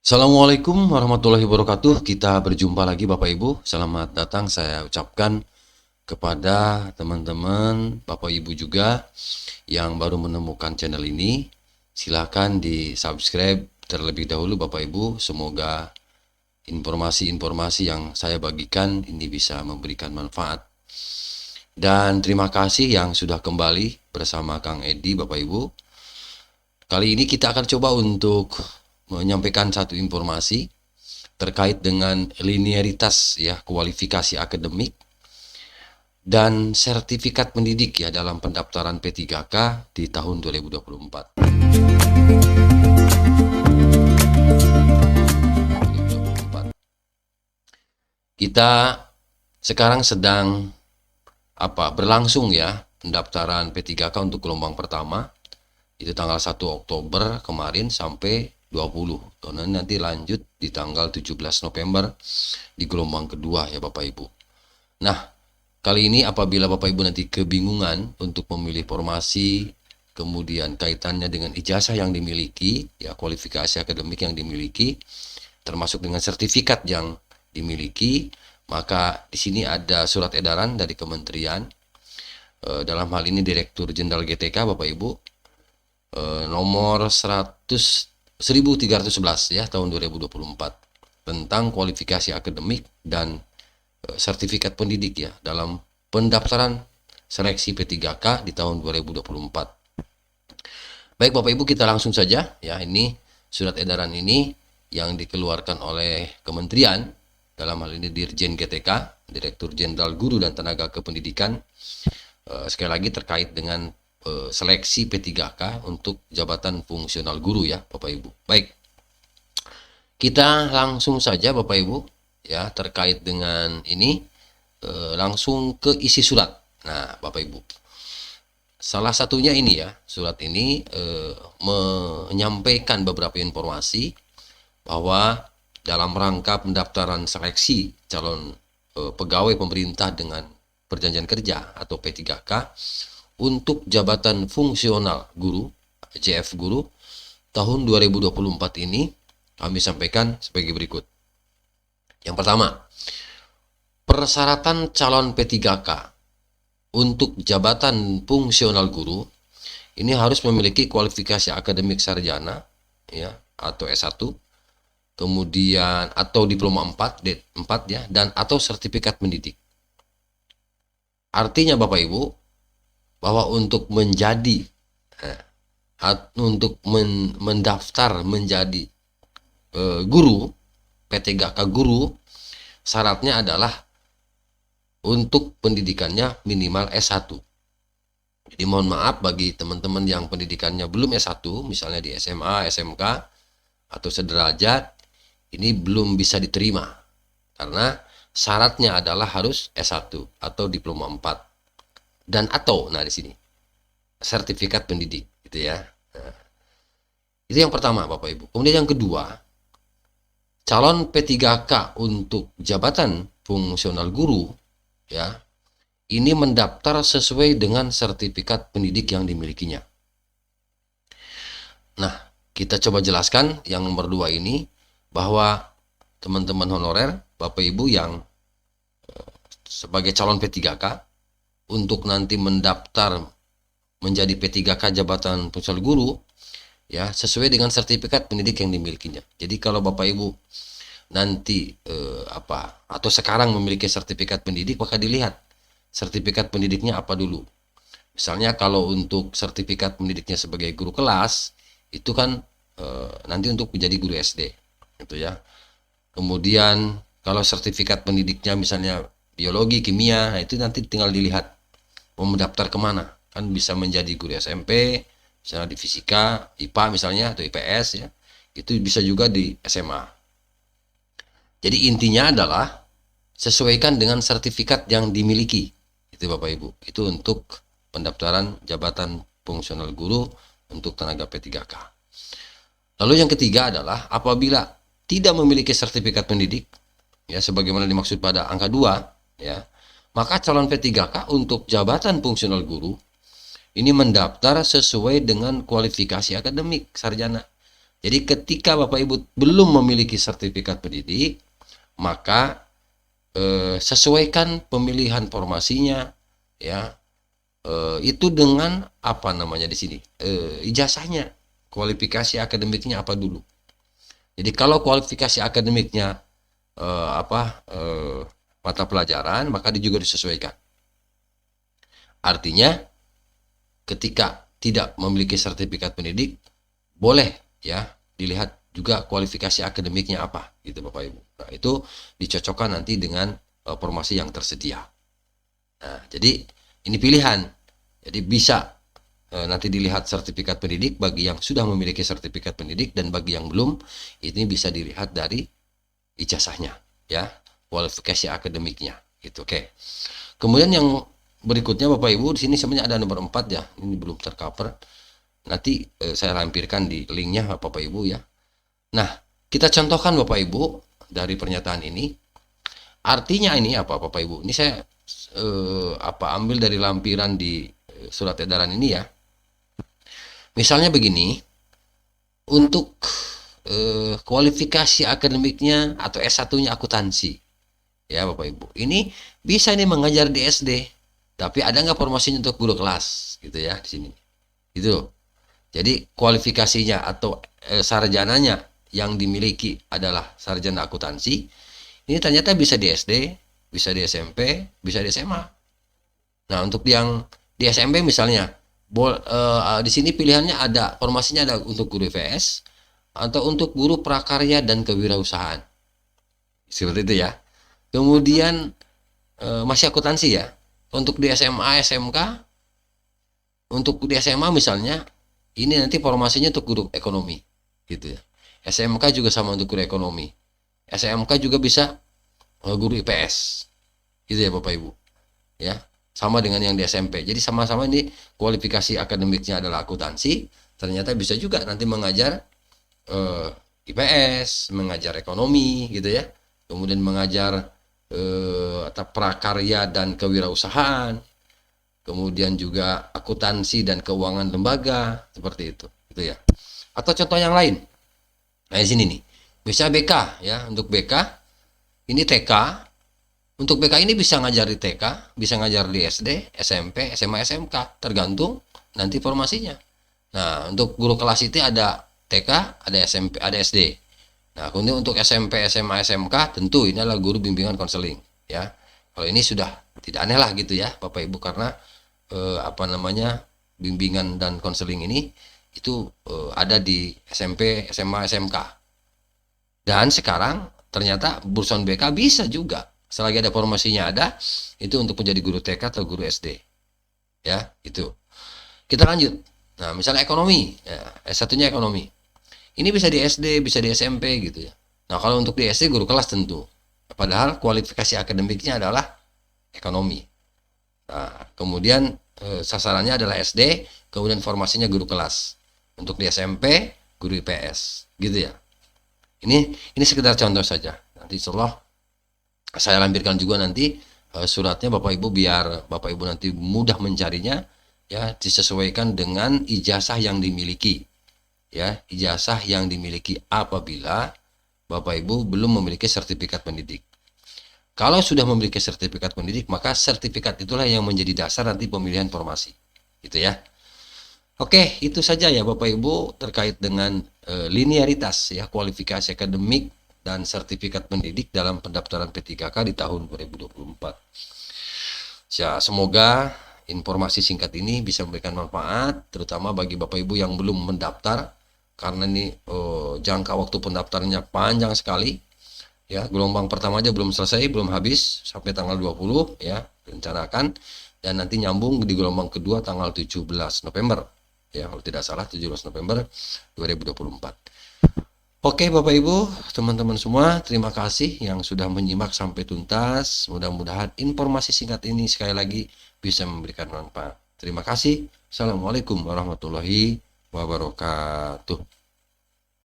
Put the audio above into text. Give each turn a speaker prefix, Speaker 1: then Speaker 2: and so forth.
Speaker 1: Assalamualaikum warahmatullahi wabarakatuh. Kita berjumpa lagi Bapak Ibu. Selamat datang saya ucapkan kepada teman-teman Bapak Ibu juga yang baru menemukan channel ini. Silakan di subscribe terlebih dahulu Bapak Ibu. Semoga informasi-informasi yang saya bagikan ini bisa memberikan manfaat. Dan terima kasih yang sudah kembali bersama Kang Edi Bapak Ibu. Kali ini kita akan coba untuk menyampaikan satu informasi terkait dengan linearitas ya, kualifikasi akademik dan sertifikat pendidik ya dalam pendaftaran P3K di tahun 2024. Kita sekarang sedang berlangsung ya pendaftaran P3K untuk gelombang pertama. Itu tanggal 1 Oktober kemarin sampai 20. Dan nanti lanjut di tanggal 17 November di gelombang kedua ya Bapak Ibu. Nah, kali ini apabila Bapak Ibu nanti kebingungan untuk memilih formasi, kemudian kaitannya dengan ijazah yang dimiliki, ya kualifikasi akademik yang dimiliki, termasuk dengan sertifikat yang dimiliki, maka di sini ada surat edaran dari kementerian, dalam hal ini Direktur Jenderal GTK Bapak Ibu, nomor 1311 ya tahun 2024 tentang kualifikasi akademik dan sertifikat pendidik ya dalam pendaftaran seleksi P3K di tahun 2024. Baik Bapak Ibu, kita langsung saja ya, ini surat edaran ini yang dikeluarkan oleh kementerian, dalam hal ini Dirjen GTK, Direktur Jenderal Guru dan Tenaga Kependidikan, sekali lagi terkait dengan seleksi P3K untuk jabatan fungsional guru ya Bapak Ibu. Baik, kita langsung saja Bapak Ibu ya terkait dengan ini, langsung ke isi surat. Nah Bapak Ibu, salah satunya ini ya, surat ini menyampaikan beberapa informasi bahwa dalam rangka pendaftaran seleksi calon pegawai pemerintah dengan perjanjian kerja atau P3K untuk jabatan fungsional guru, JF guru, tahun 2024 ini kami sampaikan sebagai berikut. Yang pertama, persyaratan calon P3K untuk jabatan fungsional guru ini harus memiliki kualifikasi akademik sarjana ya atau S1, kemudian atau diploma 4 ya, dan atau sertifikat pendidik. Artinya Bapak Ibu, bahwa untuk menjadi mendaftar menjadi guru P3K guru, syaratnya adalah untuk pendidikannya minimal S1. Jadi mohon maaf bagi teman-teman yang pendidikannya belum S1, misalnya di SMA, SMK atau sederajat, ini belum bisa diterima karena syaratnya adalah harus S1 atau diploma 4 dan atau di sini sertifikat pendidik gitu ya. Nah, itu yang pertama Bapak Ibu. Kemudian yang kedua, calon P3K untuk jabatan fungsional guru ya, ini mendaftar sesuai dengan sertifikat pendidik yang dimilikinya. Nah, kita coba jelaskan yang nomor 2 ini, bahwa teman-teman honorer Bapak Ibu yang sebagai calon P3K untuk nanti mendaftar menjadi P3K jabatan fungsional guru ya sesuai dengan sertifikat pendidik yang dimilikinya. Jadi kalau Bapak Ibu nanti atau sekarang memiliki sertifikat pendidik, maka dilihat sertifikat pendidiknya apa dulu. Misalnya kalau untuk sertifikat pendidiknya sebagai guru kelas itu kan nanti untuk menjadi guru SD gitu ya. Kemudian kalau sertifikat pendidiknya misalnya biologi, kimia, itu nanti tinggal dilihat mau mendaftar kemana, kan bisa menjadi guru SMP misalnya di fisika, IPA misalnya atau IPS ya, itu bisa juga di SMA. Jadi intinya adalah sesuaikan dengan sertifikat yang dimiliki itu Bapak Ibu, itu untuk pendaftaran jabatan fungsional guru untuk tenaga P3K. Lalu yang ketiga adalah apabila tidak memiliki sertifikat pendidik ya sebagaimana dimaksud pada angka 2 ya, maka calon P3K untuk jabatan fungsional guru ini mendaftar sesuai dengan kualifikasi akademik sarjana. Jadi ketika Bapak Ibu belum memiliki sertifikat pendidik, maka sesuaikan pemilihan formasinya, ya, itu dengan apa namanya di sini, ijazahnya, kualifikasi akademiknya apa dulu. Jadi kalau kualifikasi akademiknya mata pelajaran, maka dia juga disesuaikan. Artinya ketika tidak memiliki sertifikat pendidik, boleh ya dilihat juga kualifikasi akademiknya apa gitu Bapak Ibu. Nah, itu dicocokkan nanti dengan formasi yang tersedia. Nah, jadi ini pilihan. Jadi bisa nanti dilihat sertifikat pendidik bagi yang sudah memiliki sertifikat pendidik, dan bagi yang belum, ini bisa dilihat dari ijazahnya ya, kualifikasi akademiknya gitu. Oke. Kemudian yang berikutnya Bapak Ibu, di sini sebenarnya ada nomor 4 ya, ini belum tercover. Nanti saya lampirkan di linknya Bapak Ibu ya. Nah, kita contohkan Bapak Ibu dari pernyataan ini. Artinya ini apa Bapak Ibu? Ini saya ambil dari lampiran di surat edaran ini ya. Misalnya begini, untuk kualifikasi akademiknya atau S1-nya akuntansi. Ya Bapak Ibu, ini bisa nih mengajar di SD, tapi ada nggak formasinya untuk guru kelas gitu ya di sini. Itu. Jadi kualifikasinya atau sarjananya yang dimiliki adalah sarjana akuntansi. Ini ternyata bisa di SD, bisa di SMP, bisa di SMA. Nah, untuk yang di SMP misalnya, di sini pilihannya ada, formasinya ada untuk guru IPS atau untuk guru prakarya dan kewirausahaan. Seperti itu ya. Kemudian masih akuntansi ya. Untuk di SMA, SMK, untuk di SMA misalnya, ini nanti formasinya untuk guru ekonomi, gitu ya. SMK juga sama untuk guru ekonomi. SMK juga bisa guru IPS, gitu ya Bapak Ibu. Ya, sama dengan yang di SMP. Jadi sama-sama ini kualifikasi akademiknya adalah akuntansi. Ternyata bisa juga nanti mengajar IPS, mengajar ekonomi, gitu ya. Kemudian mengajar atau prakarya dan kewirausahaan, kemudian juga akuntansi dan keuangan lembaga, seperti itu gitu ya. Atau contoh yang lain, nah di sini nih, bisa BK ya. Untuk BK ini TK, untuk BK ini bisa ngajar di TK, bisa ngajar di SD, SMP, SMA, SMK, tergantung nanti formasinya. Nah, untuk guru kelas itu ada TK, ada SMP, ada SD. Nah, kemudian untuk SMP, SMA, SMK tentu ini adalah guru bimbingan konseling ya. Kalau ini sudah tidak aneh lah gitu ya Bapak Ibu, karena bimbingan dan konseling ini itu ada di SMP, SMA, SMK. Dan sekarang ternyata Burson BK bisa juga, selagi ada formasinya ada, itu untuk menjadi guru TK atau guru SD. Ya, itu. Kita lanjut. Nah, misalnya ekonomi, ya, S1-nya ekonomi. Ini bisa di SD, bisa di SMP gitu ya. Nah, kalau untuk di SD guru kelas tentu. Padahal kualifikasi akademiknya adalah ekonomi. Nah, kemudian sasarannya adalah SD, kemudian formasinya guru kelas. Untuk di SMP, guru IPS, gitu ya. Ini sekedar contoh saja. Nanti insyaallah saya lampirkan juga nanti suratnya Bapak Ibu, biar Bapak Ibu nanti mudah mencarinya ya, disesuaikan dengan ijazah yang dimiliki. Ya, ijazah yang dimiliki apabila Bapak Ibu belum memiliki sertifikat pendidik. Kalau sudah memiliki sertifikat pendidik, maka sertifikat itulah yang menjadi dasar nanti pemilihan formasi. Gitu ya. Oke, itu saja ya Bapak Ibu terkait dengan linearitas ya, kualifikasi akademik dan sertifikat pendidik dalam pendaftaran P3K di tahun 2024. Ya, semoga informasi singkat ini bisa memberikan manfaat, terutama bagi Bapak Ibu yang belum mendaftar, karena ini jangka waktu pendaftarannya panjang sekali ya. Gelombang pertama aja belum selesai, belum habis, sampai tanggal 20 ya rencanakan, dan nanti nyambung di gelombang kedua tanggal 17 November ya, kalau tidak salah 17 November 2024. Oke Bapak Ibu, teman-teman semua, terima kasih yang sudah menyimak sampai tuntas. Mudah-mudahan informasi singkat ini sekali lagi bisa memberikan manfaat. Terima kasih. Assalamualaikum warahmatullahi wabarakatuh.